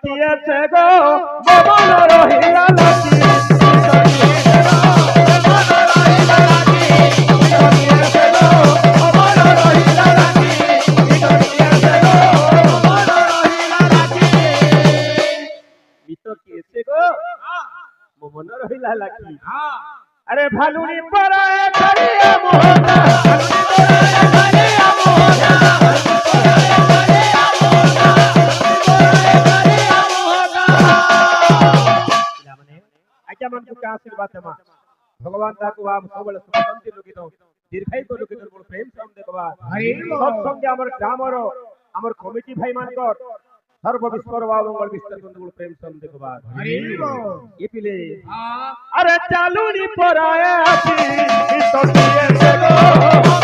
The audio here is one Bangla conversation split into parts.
কিয়েছে গো ভবন রহিলা লাগি अरे भालुनी पराए करिया मोहना आशीर्वाद देमा भगवान ताकू आप सबले सुखशांति लुकित दीर्घायु को लुकित बड़ प्रेम सम देखबा सब संगे हमर ग्रामर हमर कमिटी भाई मानकर सर्व विश्वर मंगल विस्तार बड़ प्रेम सम देखबा ये पिले अरे चालूनी पराए आसी तो किए से गो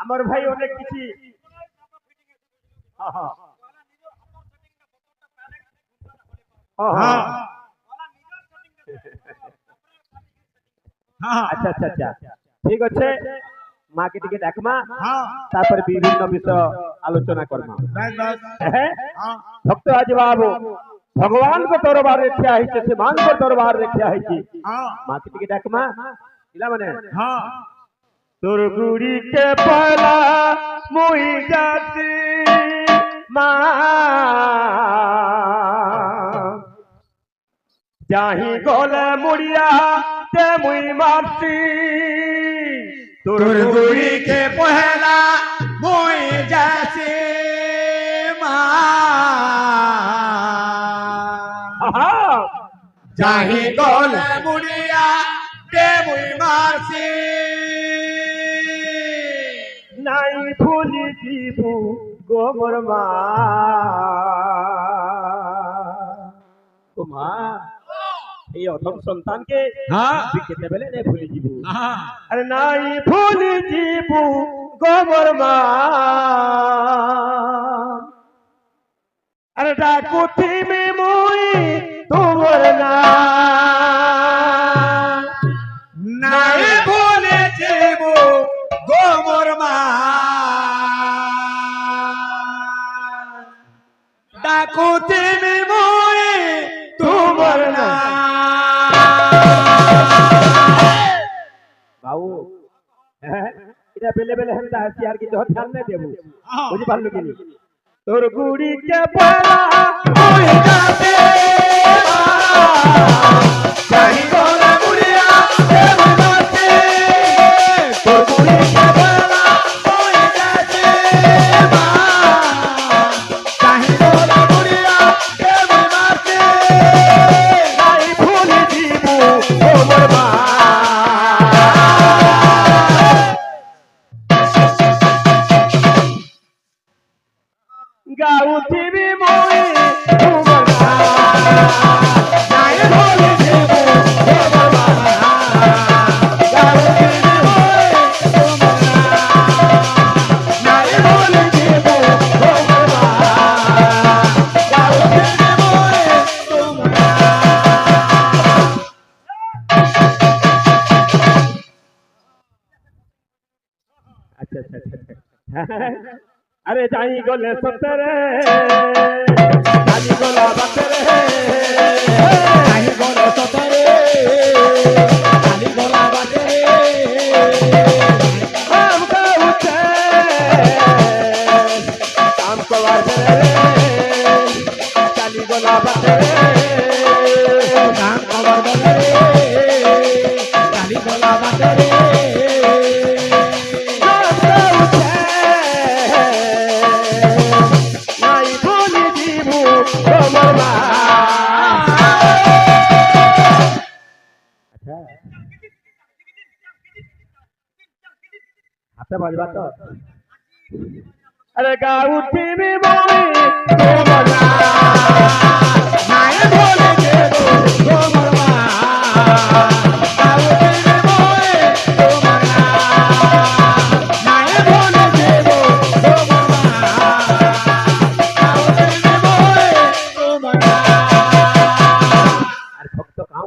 আমার ভাই অনেক কিছু আচ্ছা আচ্ছা আচ্ছা ঠিক আছে মাকে টিকে ডাকমা তারপরে বিভিন্ন বিষয় আলোচনা করমা ভক্ত আজ বাবু भगवान को दरबार रे ठिया है से मान को दरबार रे ठिया है माके टिके डाकमा इला माने हां तोर गुड़ी के पहला मुई जाती मां जाही गोले मुड़िया ते मुई मारती तोर गुड़ी के पहला मुई जाती मां जाही गोले मुड़िया ते मुई मारती নাই ভুলি দিবু গোমর মা মা এই অধম সন্তানকে বিকেতে বেলে নাই ভুলি দিবু আরে নাই ভুলি দিবু গোমর মা আরে ডাকুথি মে মুই তোমার না নাই ভুলি দিবু गोमर डाकुती में मोए तुमर ना बाबू इरा बेले बेले हंता हसियार की जो ध्यान नहीं देबू बुझी पारलु कि नी तोर गुड़ी के पला ओए जाते चाही गोला गुड़िया ते माते तोर गुड़ी के पला ओए जाते चाही गोला गुड़िया ते माते नाही भूली दीबू गोमर मा गाउथी भी मोई तुमरा नाय भोले देबो देबा गाउथी भी मोई तुमरा नाय भोले देबो देबा गाउथी भी मोई तुमरा अच्छा अच्छा अच्छा अरे जाई गोले सतरे जाई गोला बतरे जाई गोले सतरे जाई गोला बतरे हम का उठे काम को बतरे जाई गोला बतरे काम को बतरे जाई गोला बतरे बजवा तो अरे गाउथी भी मोई तुमरा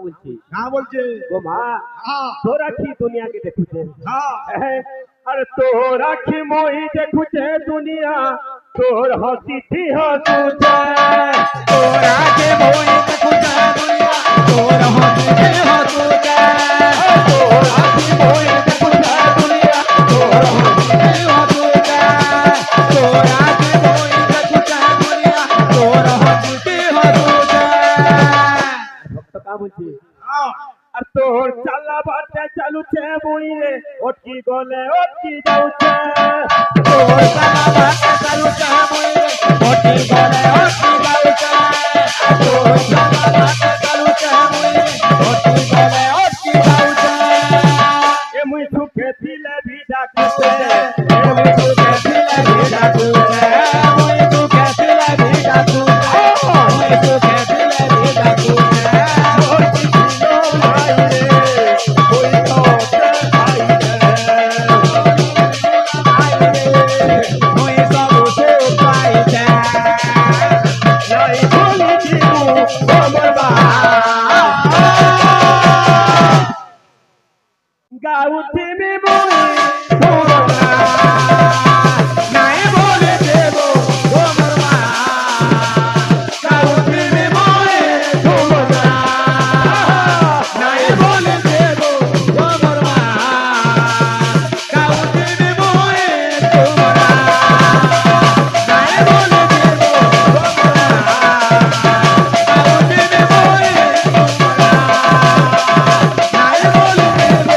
বলছি বলছে ও মা হ্যাঁ তোরা কি দুনিয়াকে দেখুছে হ্যাঁ अरे तोरा की मोई देखुचे दुनिया तोर हसी थी हसुचे तोरा के मोई देखुचे दुनिया तोर हसी थी हसुचे तोरा की मोई देखुचे दुनिया तोर हसी थी हसुचे तोरा के मोई देखुचे दुनिया तोर हसी थी हसुचे भक्त का बोलছি আর তোর চালা বাটে চালুছে বইরে ওটকি গলে ওটকি যাউছে তোর চালা বাটে চালুছে বইরে ওটকি গলে ওটকি যাউছে তোর চালা বাটে চালুছে বইরে ওটকি গলে ওটকি যাউছে এ মুই সুখে দিলে ভি ডাকুছে এ মুই সুখে দিলে ভি ডাকুছে মুই সুখে দিলে ভি ডাকুছে মুই সুখে দিলে ভি ডাকুছে গাউতি মে বই নাই বলে দেব ও মরমা গাউতি মে বই তোমরা নাই বলে দেব ও মরমা গাউতি মে বই তোমরা নাই বলে দেব ও মরমা গাউতি মে বই তোমরা নাই বলে দেব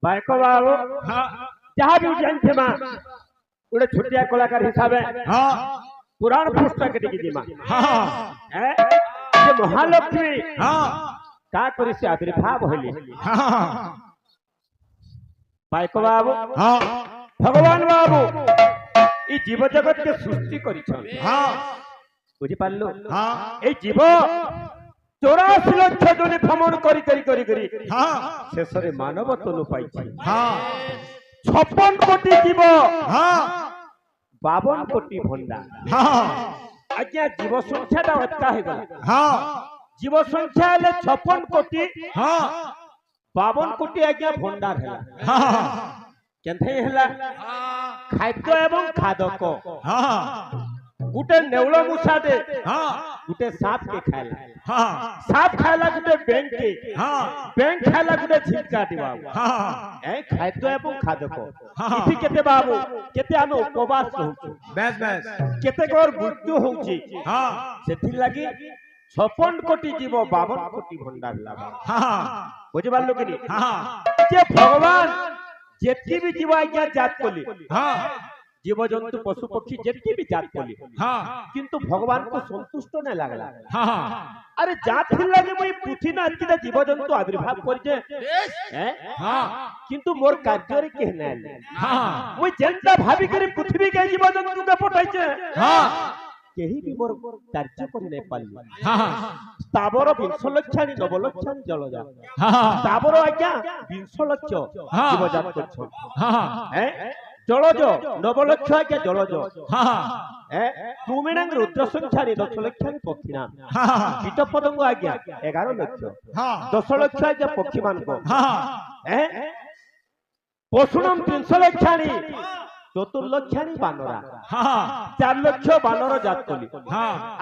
বাইকো বাবু যাহা भी जानছে মা ওটা ছুটিয়া কলাকার হিসাবে পুরাণ পুস্তক দেখি মা যে মহালক্ষ্মী কা করে সে আবির্ভাব হইলি বাইকো বাবু ভগবান বাবু এই জীব জগৎকে সৃষ্টি করেছেন বুঝি পারলো এই জীব 84 লক্ষ জনে ভ্রমণ করি শেষে মানব তনু পাইছি 56 কোটি জীব 52 কোটি ভণ্ডা আজ্ঞা জীব সংখ্যাটা অত্যা হয়ে গেল জীব সংখ্যা হলে 56 কোটি 52 কোটি আজ্ঞা ভণ্ডার হেলা কেনথাই হেলা খাদ্য এবং খাদক गुटे नेवलो मुसा दे गुटे सांप के खायला सांप खायला गुटे बैंक खायला गुटे झिटका दिवा ए खाद्य एवं खादक इति केते बाबू केते हम उपवास होउछु बेस केते गोर मृत्यु होउछि सेथि लागि 56 कोटी जीव 52 कोटी भंडार लाभ बुझि पारलो कि जे भगवान जेति भी जीव आज्ञा जात कोली जीव जंतु पशु पक्षी जेती भी जात कोली किंतु भगवान को संतुष्ट नहीं लागला अरे जात लगे मुई पुथि ना कि जीव जंतु आविर्भाव करजे किंतु मोर कार्य रे के नै मुई जेंता भाभी करे पृथ्वी के जीव जंतु के पठाइছে केही भी मोर कार्य करि नै पाली ताबर 20 लक्षानी 9 लक्षानी जलजा ताबर आज्ञा 20 लक्ष जीव जात करछ जलज 9 लक्ष आज्ञा जलज तुमिनांग रुद्र संख्यानी 10 लक्षानी पक्षीना कीट पतंग आज्ञा 11 लक्ष 10 लक्ष आज्ञा पक्षी मान को पशुनम 300 लक्षानी 4 लक्षानी बानरा 4 लक्ष बानर जात कली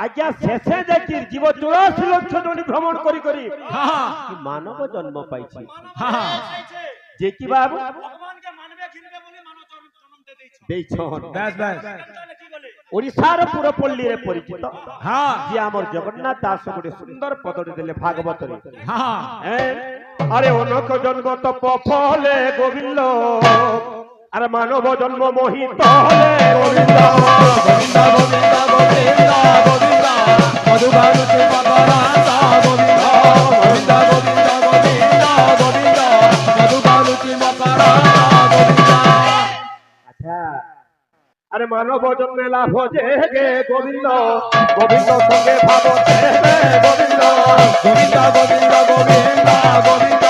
आज्ञा शेषे देखि जीव 84 लक्ष जन भ्रमण करी मानव जन्म पाइछि जे कि बाबू भगवान के मानवे घिनबे बोली मानव जन्म दे देइछन बस ओडिसार पुरपल्ली रे परिचित जे हमर जगन्नाथ दास गोटे सुंदर पदटी देले भागवत रे अरे अनक जन्म तप फले गोविंद अरे मानव जन्म मोहित हले गोविंद गोविंद गोविंद गोविंद गोविंद मधुबानु के मकरांता गोविंद गोविंद गोविंद गोविंद गोविंद मधुबानु के मकरांता गोविंद अच्छा अरे मानव जन्म लाभ जेगे गोविंद गोविंद संगे भाव जेगे गोविंद गोविंद गोविंद गोविंद गोविंद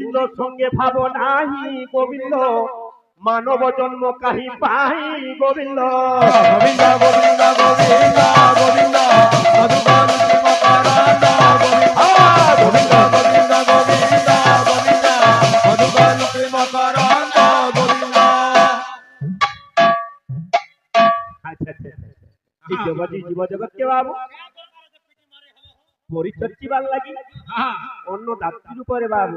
গোবিন্দ সঙ্গে ভাব নাহি গোবিন্দ মানব জন্ম কাহি পাই গোবিন্দ গোবিন্দ গোবিন্দ গোবিন্দ গোবিন্দ মধুকর প্রেম করন্দ গোবিন্দ গোবিন্দ গোবিন্দ গোবিন্দ মধুকর প্রেম করন্দ গোবিন্দ। আচ্ছা আচ্ছা এই জগৎ জীব জগৎ কে বাবু পরিচর্চিবার লাগি অন্য দাত্রীর উপরে বাবু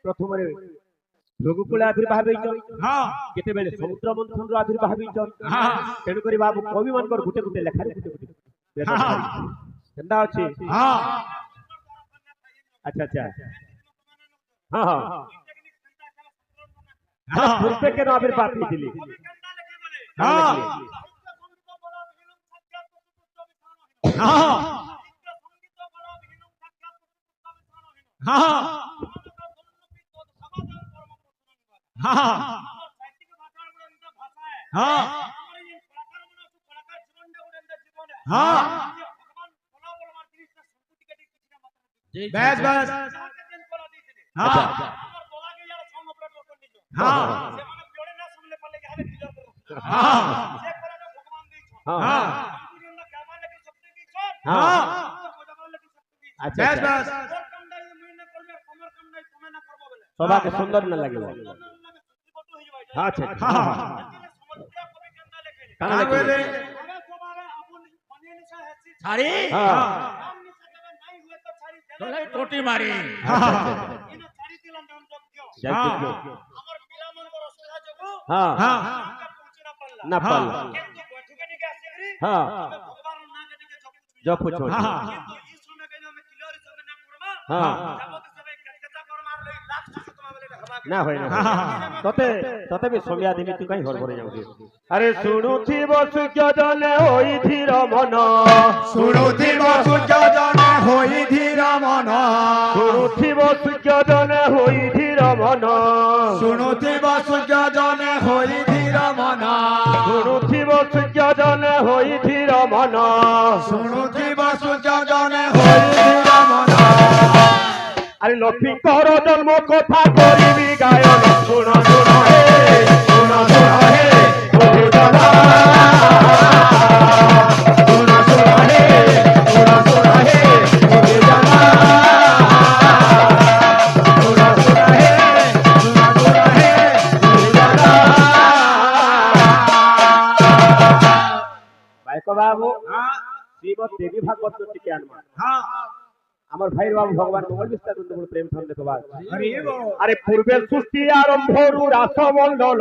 প্রথমে রঘুকুলে আবির্ভাব হইছন কেতেবেলে সমুদ্র মন্থনর আবির্ভাব হইছন তেণু করি বাবু কবি মানকর গুটে গুটে লেখার গুটে গুটে কেনটা আছে আচ্ছা আচ্ছা হ্যাঁ হ্যাঁ পূর্বে কেন আবির্ভাব হয়েছিলি বেশ বেশ আচ্ছা সবাকে সুন্দর না লাগে আচ্ছা কানা লেখে ছাড়ি হ্যাঁ কোটি মারি হ্যাঁ হ্যাঁ না পাল হ্যাঁ জপ ছোট হ্যাঁ না হয় না ততে ততে বি সময়া দিবি তুই কাই ঘর ঘরে যাউছি আরে শুনুথিব সূর্য জনে হই ধীর মন শুনুথিব সূর্য জনে হই ধীর মন শুনুথিব সূর্য জনে হই ধীর মন শুনুথিব সূর্য জনে হই ধীর মন শুনুথিব সূর্য জনে হই ধীর মন শুনুথিব সূর্য জনে হই ধীর মন। আরে লক্ষ্মী কর জন্ম কথা করিবি গায়ন শুন শুন হে শুন শুন হে গোবিন্দনা শুন শুন হে শুন শুন হে গোবিন্দনা শুন শুন হে শুন শুন হে গোবিন্দনা ভাইকো বাবু শ্রীমদ দেবী ভাগবত টিকে আনমা আমার ভাইয়ের বাবু ভগবান মঙ্গল বিস্তার বন্ধু প্রেম ছন্দে কবার আরে পূর্বের সৃষ্টি আরম্ভ রু রাসমণ্ডল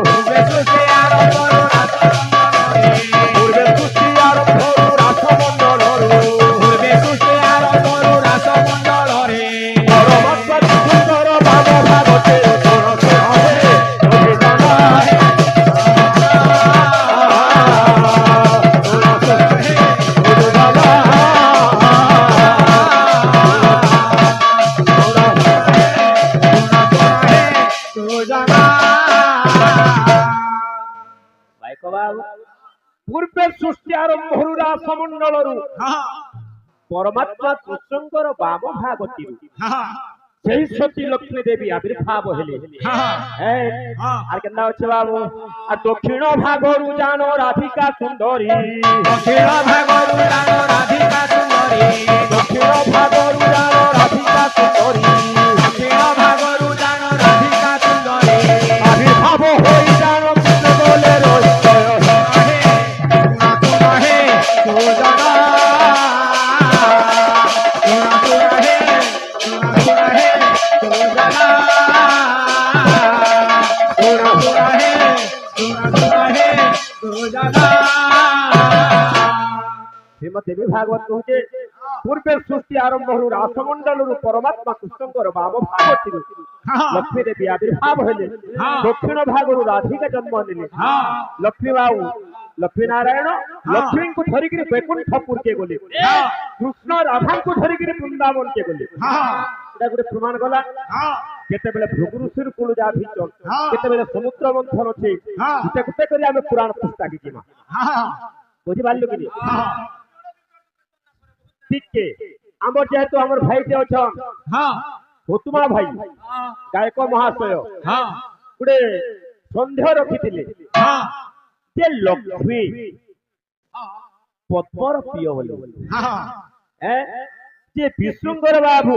পূর্বের সৃষ্টি আরম্ভ রু রাসমণ্ডল পূর্বে সৃষ্টি আরম্ভ রু রাসমণ্ডল রে পরমাত্মা সুন্দর ভাব ভাগতে শোন শোন হে গোবিন্দনা শোন শোন হে গোবিন্দনা পূর্বের সৃষ্টি আরম্ভ রাসমণ্ডল পরমাত্মা কৃষ্ণঙ্কর বাম ভাগতী সেই সতী লক্ষ্মী দেবী আবির্ভাব হেলে আর কেন হচ্ছে বাবু আর দক্ষিণ ভাগরু জানো রাধিকা সুন্দরী দক্ষিণ ভাগরু জানো রাধিকা সুন্দরী দক্ষিণ ভাগরু জানো রাধিকা সুন্দরী দক্ষিণ ভাগরু জানো রাধিকা সুন্দরী আবির্ভাব হই জানো কৃষ্ণ বলে শ্রীমদ দেবী ভাগবত কହୁছে পূর্বের সৃষ্টি আরম্ভ হল রাসমণ্ডল পরমাত্মা কৃষ্ণঙ্কর বাম ভাগবতী লক্ষ্মী দেবী আবির্ভাব হলে দক্ষিণ ভাগରୁ রাধিকা জন্ম নেলে লক্ষ্মী বাবু লক্ষ্মী নারায়ণ লক্ষ্মীଙ୍କୁ ଧରିକିରି ବୈକୁଣ୍ଠପୁର କେ ଗଲେ କୃଷ୍ଣ ରାଧାଙ୍କୁ ଧରିକିରି ବୃନ୍ଦାବନ କେ ଗଲେ এটা ଗୋଟେ ପ୍ରମାଣ ଗଲା କେତେବେଳେ ଭୃଗୁ ଋଷିର କୂଳ ଯା ଭିଚ କେତେବେଳେ ସମୁଦ୍ର ମନ୍ଥନ ଅଛି ଗୁଟେ ଗୁଟେ କରି ଆମେ ପୁରାଣ ପୁସ୍ତକ ଯିମା ବୁଝିପାରିଲୁ କି ঠিক আমার যেহেতু আমার ভাইতে অছন ହୁତୁମା ଭାଇ ଗାୟକ ମହାଶୟ ହଁ ଗୋଟେ ସନ୍ଦେହ ରଖିଥିଲେ ହଁ ଯେ ଲକ୍ଷ୍ମୀ ପଦ୍ମର ପ୍ରିୟ ବୋଲି ହଁ ଯେ ବିଷ୍ଣୁଙ୍କର ବାବୁ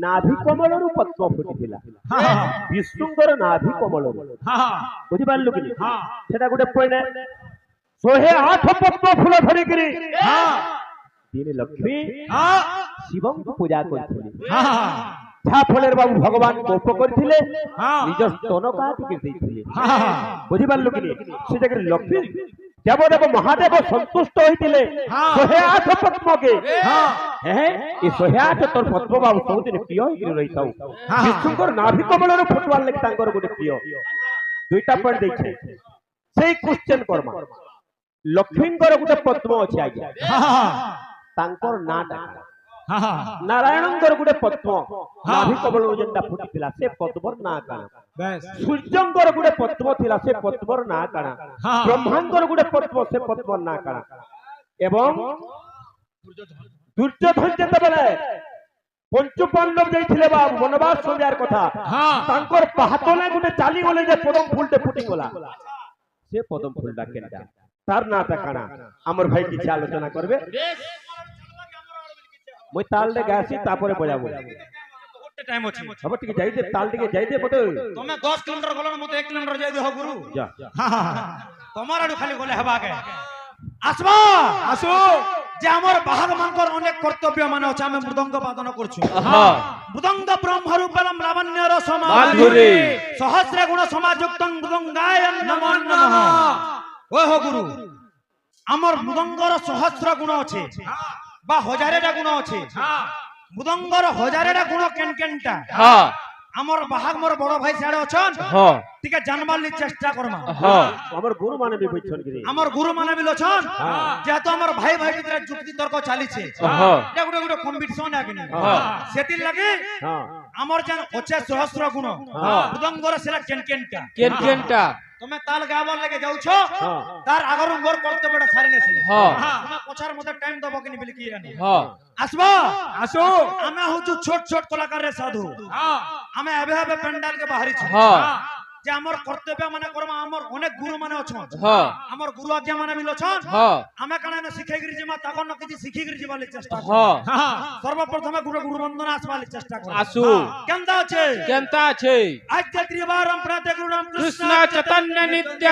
ନାଭି କମଳରୁ ପଦ୍ମ ଫୁଟିଥିଲା ବିଷ୍ଣୁଙ୍କର ନାଭି କମଳରୁ ବୁଝିପାରିଲୁ କି ସେଟା ଗୋଟେ ପଏଣ୍ଟ 108 ପଦ୍ମ ଫୁଲ ଧରିକିରି ଦିନେ ଲକ୍ଷ୍ମୀ ଶିବଙ୍କୁ ପୂଜା କରିଥିଲେ ଯାହା ଫଳରେ ବାବୁ ଭଗବାନ କୋପ କରିଥିଲେ ନିଜ ସ୍ତନ କାଟିକି ଦେଇଥିଲେ ବୁଝିପାରିଲୁ କି ସେ ଜାଗାରେ ଲକ୍ଷ୍ମୀ ଦେବଦେବ ମହାଦେବ ସନ୍ତୁଷ୍ଟ ହୋଇଥିଲେ 108 ପଦ୍ମକେ ଏ 108 ତୋର ପଦ୍ମ ବାବୁ ସବୁଦିନ ପ୍ରିୟ ହେଇକି ରହିଥାଉ ବିଷ୍ଣୁଙ୍କର ନାଭି କମଳରୁ ଫୁଟବାର ଲାଗି ତାଙ୍କର ଗୋଟେ ପ୍ରିୟ ଦୁଇଟା ପଏଣ୍ଟ ଦେଇছে ସେଇ କ୍ୱେଶ୍ଚନ କର୍ମା ଲକ୍ଷ୍ମୀଙ୍କର ଗୋଟେ ପଦ୍ମ ଅଛି ଆଜ୍ଞା ତାଙ୍କର ନାଁଟା ନାରାୟଣଙ୍କର ଗୋଟେ ପଦ୍ମ ନାଭି କମଳରୁ ଯେନ୍ଟା ଫୁଟିଥିଲା ସେ ପଦ୍ମର ନାଁ କାଣା ସୂର୍ଯ୍ୟଙ୍କର ଗୋଟେ ପଦ୍ମ ଥିଲା ସେ ପଦ୍ମର ନାଁ କାଣା ବ୍ରହ୍ମାଙ୍କର ଗୋଟେ ପଦ୍ମ ସେ ପଦ୍ମର ନାଁ କାଣା ଏବଂ ଦୁର୍ଯ୍ୟୋଧନ ଯେତେବେଳେ ପଞ୍ଚୁ ପାଣ୍ଡବ ଯାଇଥିଲେ ବାବୁ ବନବାସ ସନ୍ଧ୍ୟାର କଥା ତାଙ୍କର ପାହାତନେ ଗୋଟେ ଚାଲିଗଲେ ଯେ ପଦମ ଫୁଲଟେ ଫୁଟିଗଲା ସେ ପଦମ ଫୁଲଟା କେନ୍ଟା ତାର ନାଁଟା କାଣା ଆମର ଭାଇ କିଛି ଆଲୋଚନା କରିବେ মই তালতে গাছি তারপরে বজাবো ଗୋଟେ ଟାଇମ ଅଛି হব ঠিক যাইতে তাল টিকে যাইতে বতে ତମେ 10 কিলোমিটার গলো মতে 1 কিলোমিটার যাই দিও গুরু যা তোমার আড়ু খালি গলে হেবা কে আসবা আসু যে আমার বাহাগ মানকর অনেক কর্তব্য মানে আছে আমি মৃদঙ্গ বাদন করছু মৃদঙ্গ ব্রহ্ম রূপলম লাবণ্যর সমাধুরী সহস্র গুণ সমাযুক্তং মৃদঙ্গায় নমো নমঃ ও হো গুরু আমার মৃদঙ্গর সহস্র গুণ আছে বা হজারেটা গুণ আছে মৃদঙ্গর হজারেটা গুণ কেন কেনটা আমার বাহাগ মোর বড় ভাই সাড়ে অছন টিকে জানবার লি চেষ্টা করমা আমার গুরু মানে বি বুঝছন কি আমার গুরু মানে বি লছন যেহেতু আমার ভাই ভাই ভিতরে যুক্তি তর্ক চালিছে এটা গুড়ে গুড়ে কম্পিটিশন আগে সেতির লাগি আমার জান 50 সহস্র গুণ মৃদঙ্গর সেটা কেন কেনটা তুমি তাল গাবার লাগে যাউছো তার আগর মোর কর্তব্যটা সারি নেছি তুমি পছার মধ্যে টাইম দব কিনি বলি কি জানি আসবা আসো আমি হচ্ছু ছোট ছোট কলাকার রে সাধু আমি এবে এবে পেন্ডাল কে বাহারি ছি যে আমার কর্তব্য মানে করমা আমার অনেক গুরু মানে অছন আমার গুরু আজ্ঞা মানে বিল অছন আমি কানে না শিখাই গরি জিমা তখন না কিছু শিখি গরি জিবালি চেষ্টা সর্বপ্রথমে গুরু গুরু বন্দনা আসবালি চেষ্টা কর আসু কেনতা আছে আজ্ঞা ত্রিবারম প্রাতে গুরুনাম কৃষ্ণ চৈতন্য নিত্য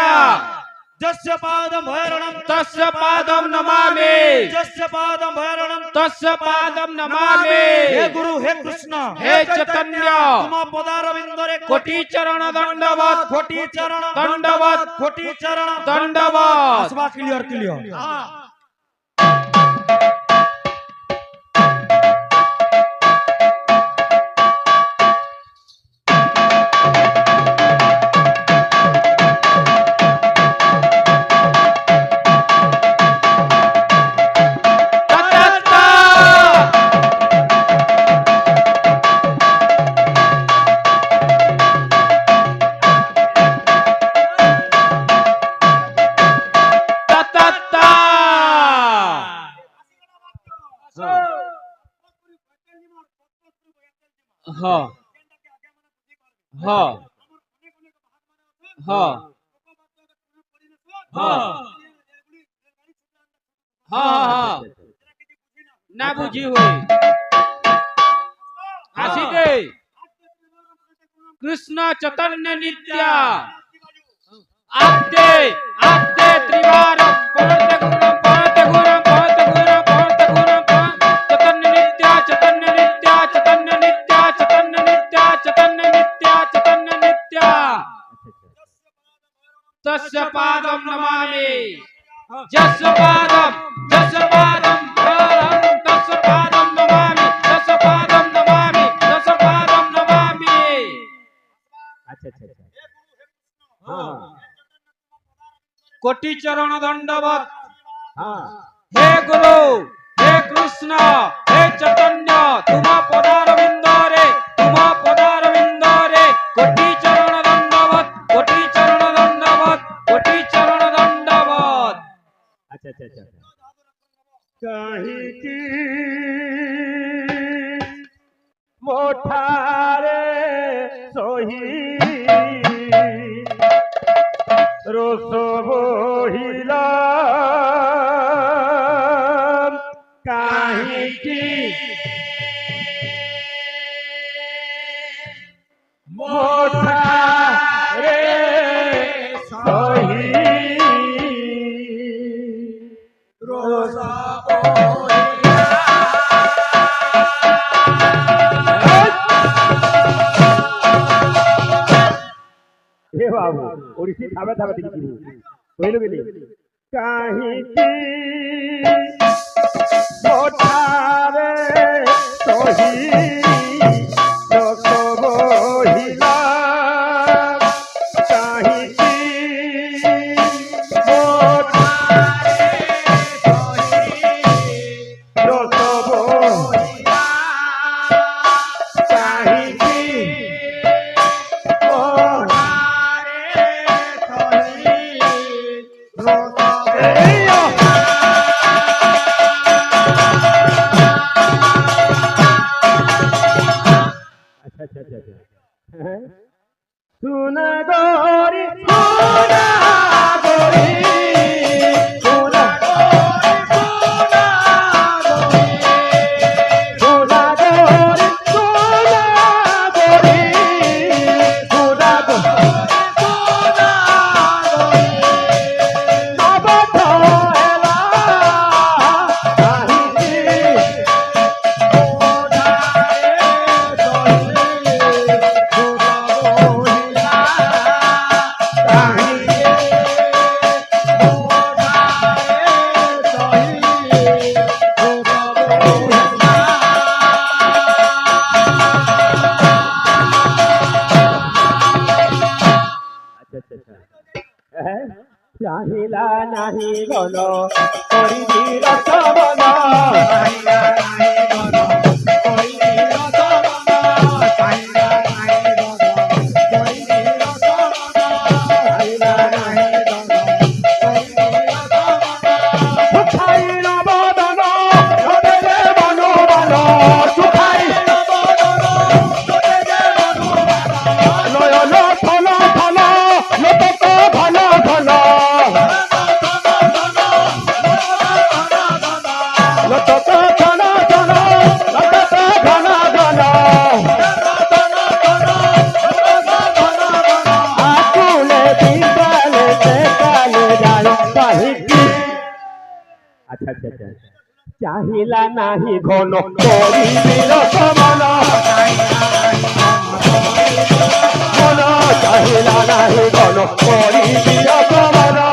যস্য পাদম ভৈরণম তস্য পাদম নমামি যস্য পাদম ভৈরণম তস্য পাদম নমামি হে গুরু হে কৃষ্ণ হে চৈতন্য তুম পদারবিন্দরে কোটি চরণ দণ্ডবত কোটি চরণ দণ্ডবত কোটি চরণ দণ্ডবত আসবা ক্লিয়ার না বুঝি হই আসিতে কৃষ্ণ চৈতন্য নিত্য আতে ত্রিবার পড়তে গুরু চৈতন্য নিত্য তস্য পাদম নমামি যস্য পাদম তস্য পাদম নমামি যস্য পাদম নমামি আচ্ছা কোটি চরণ দণ্ডবত হে গুরু হে কৃষ্ণ হে চৈতন্য তুম পদারবিন্দরে কোটি চরণ দণ্ডবত আচ্ছা কাহি কি মোঠা সহি রস বহিলা কাহিকি মোঠা রে সহি রস हे बाबू ओडिसी थाबे थाबे देखिबू कहिलो गेली काहीकी मोठारे सही लोक बहिला काहीकी मोठारे सही लोक बहिला काहीकी सुना गोरी सुना गोरी सुना सुना गोरी सुना गोरी सुना अब थोला चाहिला नाही गन करिबी रस बन चाहिला नाही गन करिबी रस बन चाहिला नाही गन करिबी रस बन चाहिला नाही गन करिबी रस बन सुखाइल बदन हृदय बनो बन सुखाइल बदन हृदय बनो बन नयन थल थल लोक भल भल लतक घन घन लतक घन घन आकुले बिंदले से काले जानो कहिकी अच्छा अच्छा अच्छा चाहिला नाही घन करी बिरस मन मन चाहिला नाही घन करी बिरस मन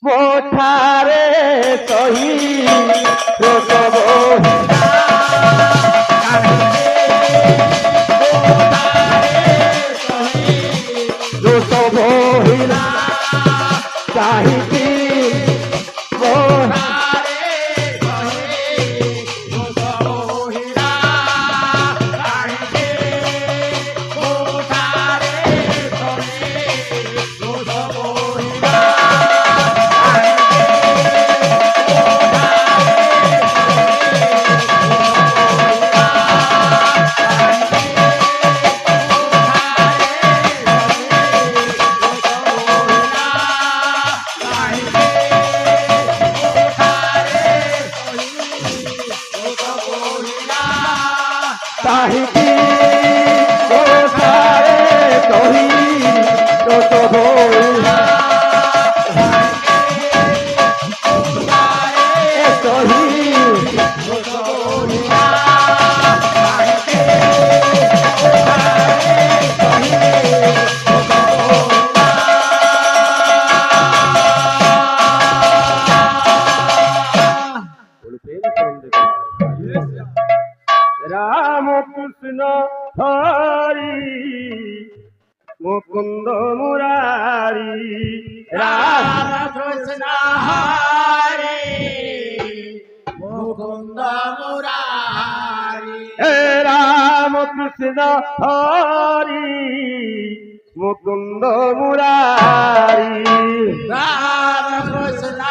मोठारे सही रोकब रोकब हिला चाहिती चाहिती मोठारे सही रोकब हिला राम कृष्ण हरि মুকুন্দ মুরারি রাম কৃষ্ণ হরে মুকুন্দ মুরারি হে রাম কৃষ্ণ হরি মুকুন্দ মুরারি রাম কৃষ্ণ